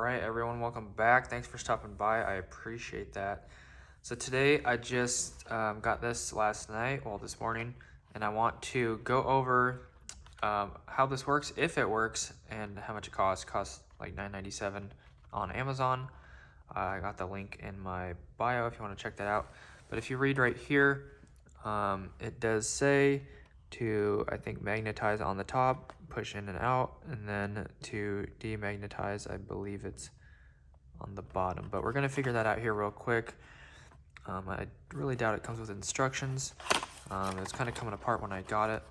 right, everyone, welcome back. Thanks for stopping by. I appreciate that. So today I just got this last night, well, this morning, and I want to go over how this works, if it works, and how much it costs. It costs like $9.97 on Amazon. I got the link in my bio if you want to check that out. But if you read right here, it does say to, I think, magnetize on the top, push in and out, and then to demagnetize, I believe it's on the bottom. But we're going to figure that out here real quick. I really doubt it comes with instructions. It's kind of coming apart when I got it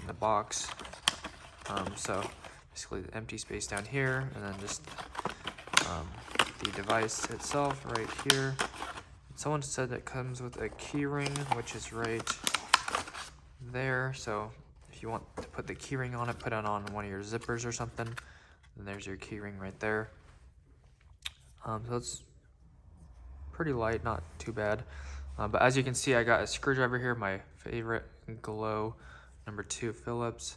in the box. So basically the empty space down here, and then just the device itself right here. Someone said it comes with a key ring, which is right there. So if you want to put the key ring on it, put it on one of your zippers or something, and there's your key ring right there. So it's pretty light, not too bad. But as you can see, I got a screwdriver here, my favorite Glow number 2 Phillips.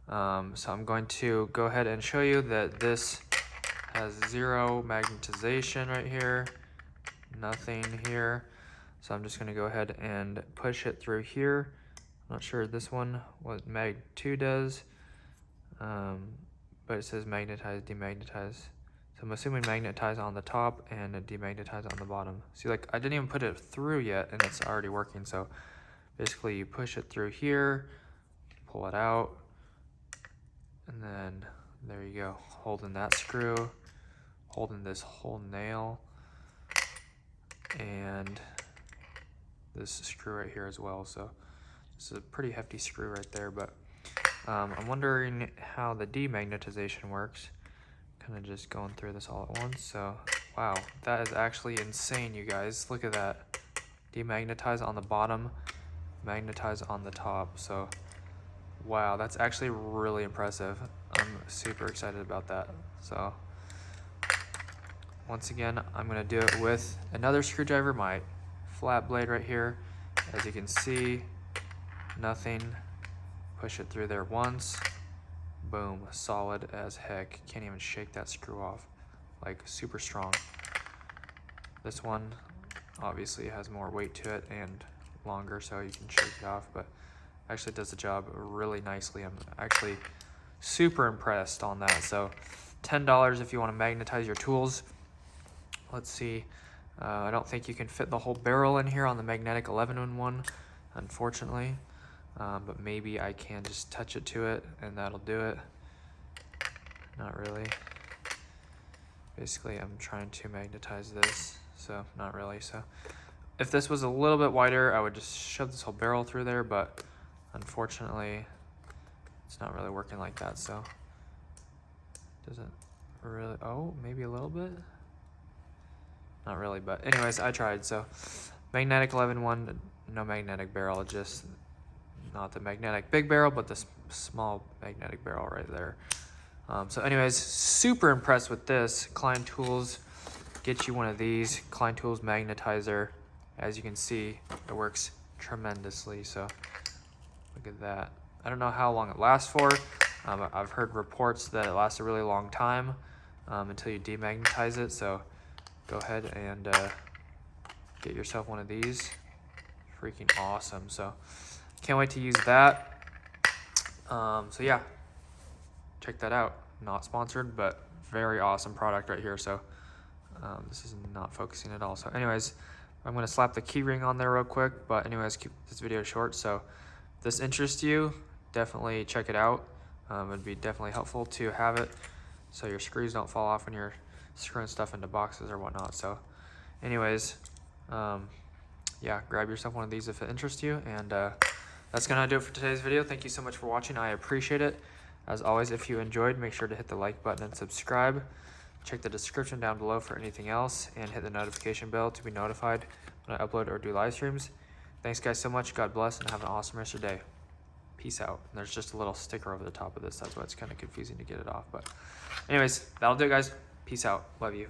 So I'm going to go ahead and show you that this has 0 magnetization right here, nothing here. So I'm just going to go ahead and push it through here. I'm not sure this one what Mag 2 does, but it says magnetize, demagnetize. So I'm assuming magnetize on the top and demagnetize on the bottom. See, like, I didn't even put it through yet and it's already working. So basically you push it through here, pull it out, and then there you go, holding that screw, holding this whole nail, and this screw right here as well. So this is a pretty hefty screw right there, but I'm wondering how the demagnetization works. Kind of just going through this all at once. So wow, that is actually insane, you guys. Look at that. Demagnetize on the bottom, magnetize on the top. So wow, that's actually really impressive. I'm super excited about that. So once again, I'm gonna do it with another screwdriver, my flat blade right here. As you can see, nothing. Push it through there once. Boom, solid as heck. Can't even shake that screw off. Like, super strong. This one obviously has more weight to it and longer, so you can shake it off, but actually does the job really nicely. I'm actually super impressed on that. So $10 if you want to magnetize your tools. Let's see. I don't think you can fit the whole barrel in here on the Magnetic 11-in-1, unfortunately. But maybe I can just touch it to it and that'll do it. Not really. Basically, I'm trying to magnetize this, so not really. So if this was a little bit wider, I would just shove this whole barrel through there, but unfortunately, it's not really working like that. So doesn't really, oh, maybe a little bit. Not really, but anyways, I tried. So Magnetic 11-1, no magnetic barrel, just not the magnetic big barrel, but the small magnetic barrel right there. So anyways, super impressed with this. Klein Tools, get you one of these. Klein Tools Magnetizer. As you can see, it works tremendously. So look at that. I don't know how long it lasts for. I've heard reports that it lasts a really long time until you demagnetize it. So go ahead and get yourself one of these. Freaking awesome. So can't wait to use that. So yeah, check that out. Not sponsored, but very awesome product right here. So this is not focusing at all. So anyways, I'm going to slap the key ring on there real quick. But anyways, keep this video short. So if this interests you, definitely check it out. It'd be definitely helpful to have it so your screws don't fall off when you're screwing stuff into boxes or whatnot. So anyways, yeah, grab yourself one of these if it interests you. And that's gonna do it for today's video. Thank you so much for watching. I appreciate it. As always, if you enjoyed, make sure to hit the like button and subscribe. Check the description down below for anything else, and hit the notification bell to be notified when I upload or do live streams. Thanks guys so much. God bless, and have an awesome rest of your day. Peace out. And there's just a little sticker over the top of this. That's why it's kind of confusing to get it off. But anyways, that'll do it, guys. Peace out. Love you.